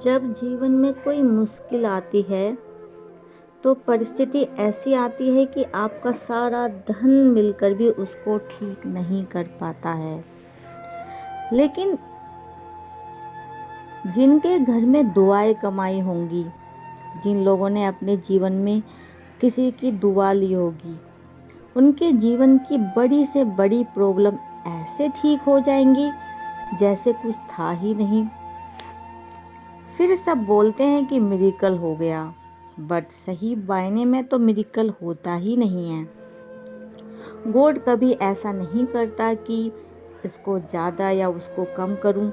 जब जीवन में कोई मुश्किल आती है तो परिस्थिति ऐसी आती है कि आपका सारा धन मिलकर भी उसको ठीक नहीं कर पाता है। लेकिन जिनके घर में दुआएं कमाई होंगी, जिन लोगों ने अपने जीवन में किसी की दुआ ली होगी, उनके जीवन की बड़ी से बड़ी प्रॉब्लम ऐसे ठीक हो जाएंगी जैसे कुछ था ही नहीं। फिर सब बोलते हैं कि मिरेकल हो गया, बट सही मायने में तो मिरेकल होता ही नहीं है। गॉड कभी ऐसा नहीं करता कि इसको ज़्यादा या उसको कम करूं।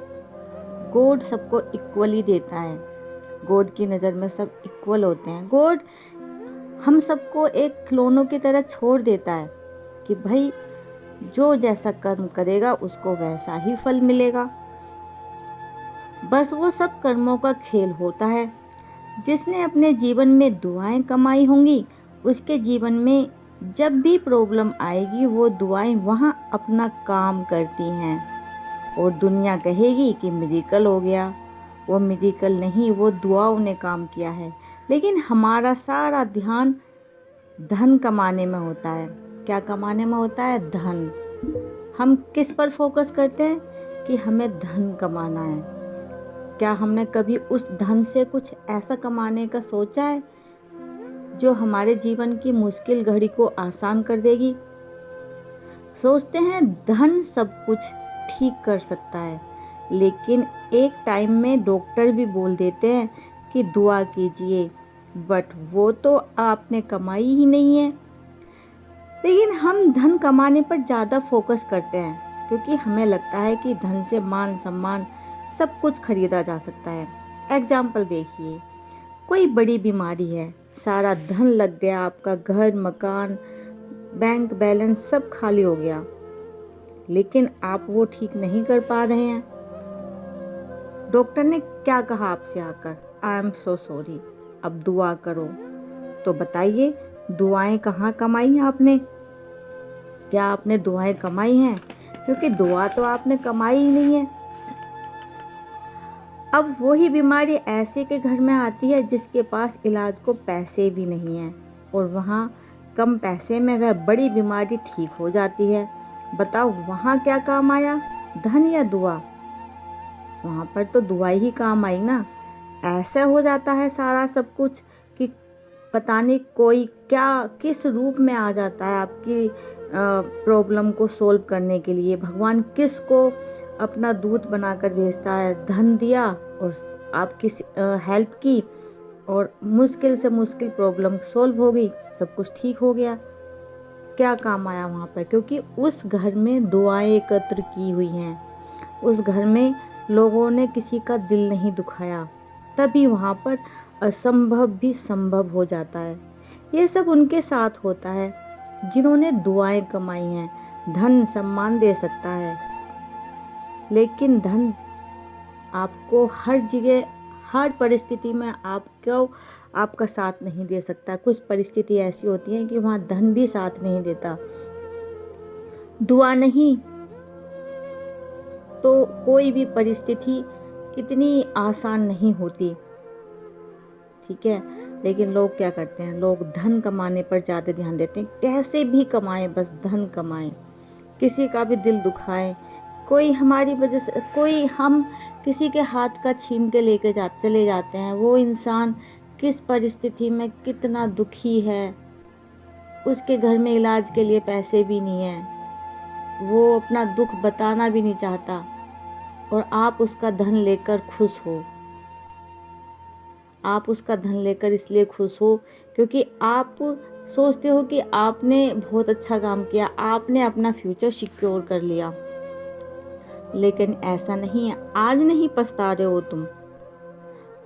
गॉड सबको इक्वली देता है। गॉड की नज़र में सब इक्वल होते हैं। गॉड हम सबको एक खिलौनों की तरह छोड़ देता है कि भाई जो जैसा कर्म करेगा उसको वैसा ही फल मिलेगा। बस वो सब कर्मों का खेल होता है। जिसने अपने जीवन में दुआएं कमाई होंगी, उसके जीवन में जब भी प्रॉब्लम आएगी वो दुआएं वहाँ अपना काम करती हैं और दुनिया कहेगी कि मिरेकल हो गया। वो मिरेकल नहीं, वो दुआओं ने काम किया है। लेकिन हमारा सारा ध्यान धन कमाने में होता है। क्या कमाने में होता है? धन। हम किस पर फोकस करते हैं कि हमें धन कमाना है। क्या हमने कभी उस धन से कुछ ऐसा कमाने का सोचा है जो हमारे जीवन की मुश्किल घड़ी को आसान कर देगी? सोचते हैं धन सब कुछ ठीक कर सकता है, लेकिन एक टाइम में डॉक्टर भी बोल देते हैं कि दुआ कीजिए, बट वो तो आपने कमाई ही नहीं है। लेकिन हम धन कमाने पर ज़्यादा फोकस करते हैं क्योंकि हमें लगता है कि धन से मान सम्मान सब कुछ खरीदा जा सकता है। एग्जाम्पल देखिए, कोई बड़ी बीमारी है, सारा धन लग गया, आपका घर मकान बैंक बैलेंस सब खाली हो गया, लेकिन आप वो ठीक नहीं कर पा रहे हैं। डॉक्टर ने क्या कहा आपसे आकर? आई एम सो सॉरी, अब दुआ करो। तो बताइए, दुआएं कहाँ कमाई आपने? क्या आपने दुआएं कमाई हैं? क्योंकि दुआ तो आपने कमाई ही नहीं है। अब वही बीमारी ऐसे के घर में आती है जिसके पास इलाज को पैसे भी नहीं हैं और वहाँ कम पैसे में वह बड़ी बीमारी ठीक हो जाती है। बताओ वहाँ क्या काम आया, धन या दुआ? वहाँ पर तो दुआ ही काम आई ना। ऐसा हो जाता है सारा सब कुछ कि पता नहीं कोई क्या किस रूप में आ जाता है आपकी प्रॉब्लम को सोल्व करने के लिए। भगवान किस को अपना दूत बनाकर भेजता है। धन दिया और आपकी हेल्प की और मुश्किल से मुश्किल प्रॉब्लम सोल्व हो गई, सब कुछ ठीक हो गया। क्या काम आया वहाँ पर? क्योंकि उस घर में दुआएं एकत्र की हुई हैं, उस घर में लोगों ने किसी का दिल नहीं दुखाया, तभी वहाँ पर असंभव भी संभव हो जाता है। ये सब उनके साथ होता है जिन्होंने दुआएं कमाई हैं। धन सम्मान दे सकता है, लेकिन धन आपको हर जगह हर परिस्थिति में आपका साथ नहीं दे सकता। कुछ परिस्थिति ऐसी होती है कि वहाँ धन भी साथ नहीं देता। दुआ नहीं तो कोई भी परिस्थिति इतनी आसान नहीं होती, ठीक है। लेकिन लोग क्या करते हैं? लोग धन कमाने पर ज़्यादा ध्यान देते हैं। कैसे भी कमाएं, बस धन कमाएं, किसी का भी दिल दुखाएं। कोई हमारी वजह से, कोई हम किसी के हाथ का छीन के लेके चले जाते हैं। वो इंसान किस परिस्थिति में कितना दुखी है, उसके घर में इलाज के लिए पैसे भी नहीं है, वो अपना दुख बताना भी नहीं चाहता और आप उसका धन लेकर खुश हो। आप उसका धन लेकर इसलिए खुश हो क्योंकि आप सोचते हो कि आपने बहुत अच्छा काम किया, आपने अपना फ्यूचर सिक्योर कर लिया। लेकिन ऐसा नहीं है। आज नहीं पछता रहे हो तुम,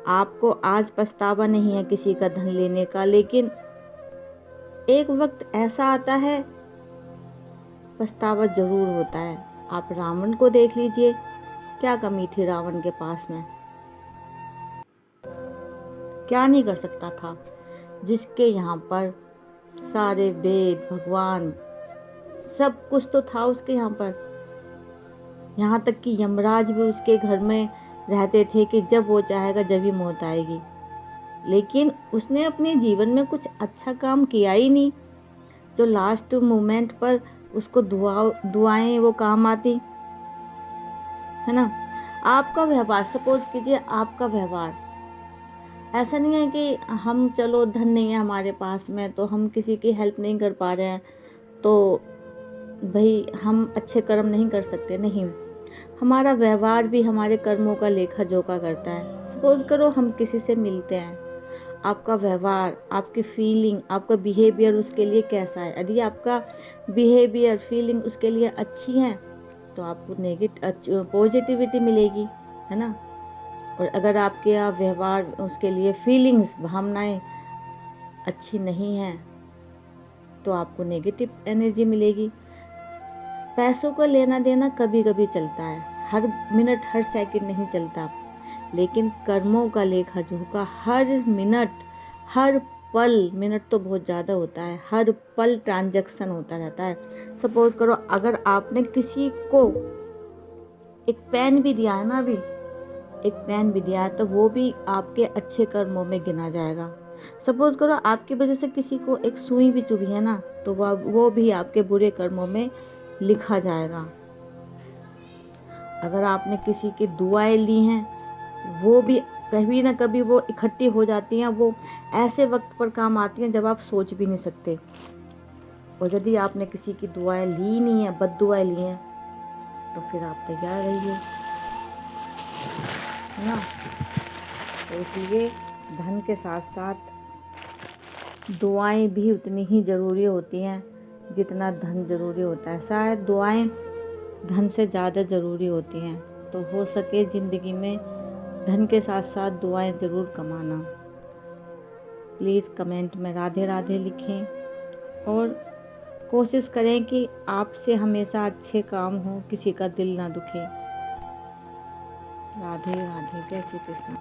आपको आज पछतावा नहीं है किसी का धन लेने का, लेकिन एक वक्त ऐसा आता है पछतावा जरूर होता है। आप रावण को देख लीजिए, क्या कमी थी रावण के पास में? क्या नहीं कर सकता था? जिसके यहाँ पर सारे वेद भगवान सब कुछ तो था उसके यहाँ पर। यहाँ तक कि यमराज भी उसके घर में रहते थे कि जब वो चाहेगा जब ही मौत आएगी, लेकिन उसने अपने जीवन में कुछ अच्छा काम किया ही नहीं जो लास्ट मोमेंट पर उसको दुआएं वो काम आती, है ना। आपका व्यवहार, सपोज कीजिए आपका व्यवहार ऐसा नहीं है कि हम चलो धन नहीं है हमारे पास में तो हम किसी की हेल्प नहीं कर पा रहे हैं तो भाई हम अच्छे कर्म नहीं कर सकते, नहीं। हमारा व्यवहार भी हमारे कर्मों का लेखा जोखा करता है। सपोज करो हम किसी से मिलते हैं, आपका व्यवहार, आपकी फीलिंग, आपका बिहेवियर उसके लिए कैसा है। यदि आपका बिहेवियर, फीलिंग उसके लिए अच्छी है तो आपको पॉजिटिविटी मिलेगी, है ना। और अगर आपके यहाँ व्यवहार, उसके लिए फीलिंग्स, भावनाएं अच्छी नहीं हैं तो आपको नेगेटिव एनर्जी मिलेगी। पैसों का लेना देना कभी कभी चलता है, हर मिनट हर सेकंड नहीं चलता, लेकिन कर्मों का लेखा जोखा हर मिनट, हर पल, मिनट तो बहुत ज़्यादा होता है, हर पल ट्रांजैक्शन होता रहता है। सपोज करो अगर आपने किसी को एक पेन भी दिया है ना, अभी एक पेन भी दिया है तो वो भी आपके अच्छे कर्मों में गिना जाएगा। सपोज करो आपकी वजह से किसी को एक सुई भी चुभी है ना तो वो भी आपके बुरे कर्मों में लिखा जाएगा। अगर आपने किसी की दुआएं ली हैं वो भी कभी ना कभी वो इकट्ठी हो जाती हैं, वो ऐसे वक्त पर काम आती हैं जब आप सोच भी नहीं सकते। और यदि आपने किसी की दुआएं ली नहीं है, बद दुआएं ली हैं, तो फिर आप तैयार रहिए, है ना। तो इसलिए धन के साथ साथ दुआएं भी उतनी ही ज़रूरी होती हैं जितना धन ज़रूरी होता है। शायद दुआएं धन से ज़्यादा ज़रूरी होती हैं। तो हो सके ज़िंदगी में धन के साथ साथ दुआएं ज़रूर कमाना। प्लीज़ कमेंट में राधे राधे लिखें और कोशिश करें कि आपसे हमेशा अच्छे काम हो, किसी का दिल ना दुखे। राधे राधे, जय श्री कृष्ण।